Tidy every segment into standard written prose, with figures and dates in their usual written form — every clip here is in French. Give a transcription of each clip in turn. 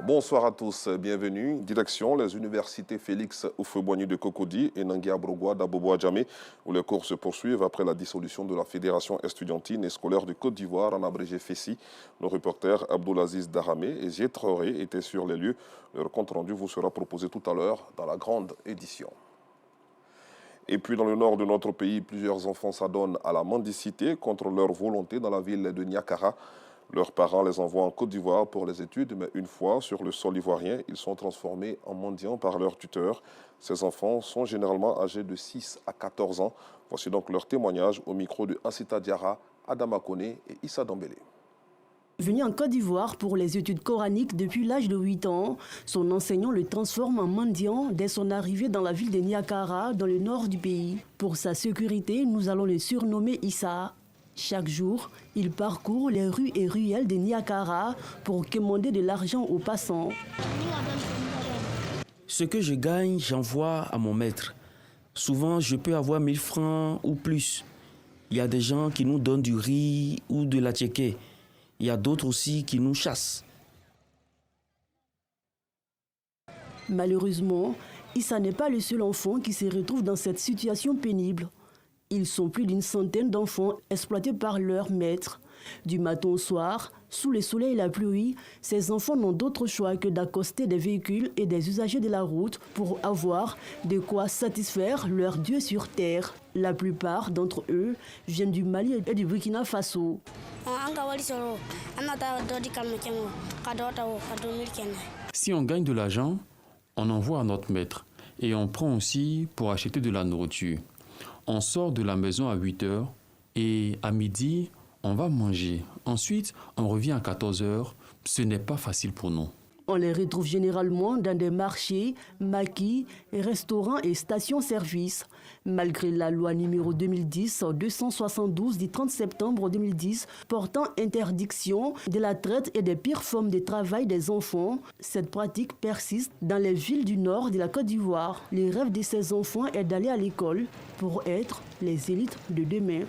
Bonsoir à tous, bienvenue. Direction les universités Félix Houphouët-Boigny de Cocody et Nangui Abrogwa d'Abobo-Adjamé, où les cours se poursuivent après la dissolution de la Fédération estudiantine et scolaire de Côte d'Ivoire, en abrégé FESI. Nos reporters Abdoulaziz Daramé et Ziet Traoré étaient sur les lieux. Leur compte rendu vous sera proposé tout à l'heure dans la grande édition. Et puis dans le nord de notre pays, plusieurs enfants s'adonnent à la mendicité contre leur volonté dans la ville de Niakara. Leurs parents les envoient en Côte d'Ivoire pour les études, mais une fois sur le sol ivoirien, ils sont transformés en mendiants par leurs tuteurs. Ces enfants sont généralement âgés de 6 à 14 ans. Voici donc leur témoignage au micro de Ansita Diarra, Adama Koné et Issa Dambélé. Venu en Côte d'Ivoire pour les études coraniques depuis l'âge de 8 ans, son enseignant le transforme en mendiant dès son arrivée dans la ville de Niakara, dans le nord du pays. Pour sa sécurité, nous allons le surnommer Issa. Chaque jour, il parcourt les rues et ruelles de Niakara pour quémander de l'argent aux passants. Ce que je gagne, j'envoie à mon maître. Souvent, je peux avoir 1000 francs ou plus. Il y a des gens qui nous donnent du riz ou de la tchéké. Il y a d'autres aussi qui nous chassent. Malheureusement, Issa n'est pas le seul enfant qui se retrouve dans cette situation pénible. Ils sont plus d'une centaine d'enfants exploités par leurs maîtres. Du matin au soir, sous le soleil et la pluie, ces enfants n'ont d'autre choix que d'accoster des véhicules et des usagers de la route pour avoir de quoi satisfaire leurs dieux sur terre. La plupart d'entre eux viennent du Mali et du Burkina Faso. Si on gagne de l'argent, on envoie à notre maître et on prend aussi pour acheter de la nourriture. On sort de la maison à 8 heures et à midi, on va manger. Ensuite, on revient à 14 heures. Ce n'est pas facile pour nous. On les retrouve généralement dans des marchés, maquis, restaurants et stations-service. Malgré la loi numéro 2010-272 du 30 septembre 2010 portant interdiction de la traite et des pires formes de travail des enfants, cette pratique persiste dans les villes du nord de la Côte d'Ivoire. Le rêve de ces enfants est d'aller à l'école pour être les élites de demain.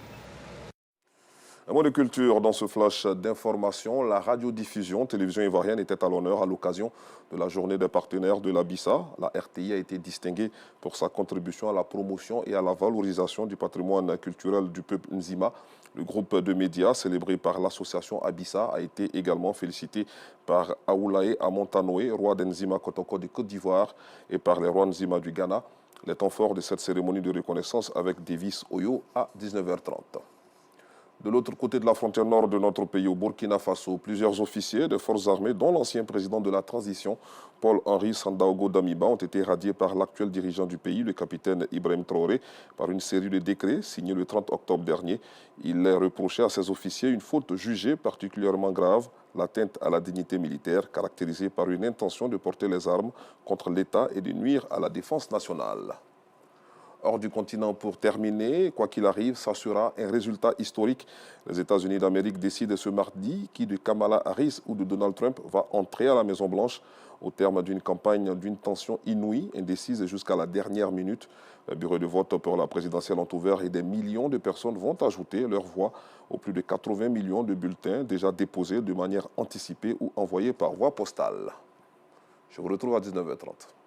Un mot de culture dans ce flash d'information. La radiodiffusion télévision ivoirienne était à l'honneur à l'occasion de la journée des partenaires de l'Abissa. La RTI a été distinguée pour sa contribution à la promotion et à la valorisation du patrimoine culturel du peuple Nzima. Le groupe de médias célébré par l'association Abissa a été également félicité par Aoulaye Amontanoé, roi d'Nzima Kotoko de Côte d'Ivoire, et par les rois Nzima du Ghana. Les temps forts de cette cérémonie de reconnaissance avec Davis Oyo à 19h30. De l'autre côté de la frontière nord de notre pays, au Burkina Faso, plusieurs officiers des forces armées, dont l'ancien président de la transition, Paul-Henri Sandaogo Damiba, ont été radiés par l'actuel dirigeant du pays, le capitaine Ibrahim Traoré, par une série de décrets signés le 30 octobre dernier. Il est reproché à ces officiers une faute jugée particulièrement grave, l'atteinte à la dignité militaire, caractérisée par une intention de porter les armes contre l'État et de nuire à la défense nationale. Hors du continent pour terminer, quoi qu'il arrive, ça sera un résultat historique. Les États-Unis d'Amérique décident ce mardi qui de Kamala Harris ou de Donald Trump va entrer à la Maison-Blanche au terme d'une campagne d'une tension inouïe, indécise jusqu'à la dernière minute. Les bureaux de vote pour la présidentielle ont ouvert et des millions de personnes vont ajouter leur voix aux plus de 80 millions de bulletins déjà déposés de manière anticipée ou envoyés par voie postale. Je vous retrouve à 19h30.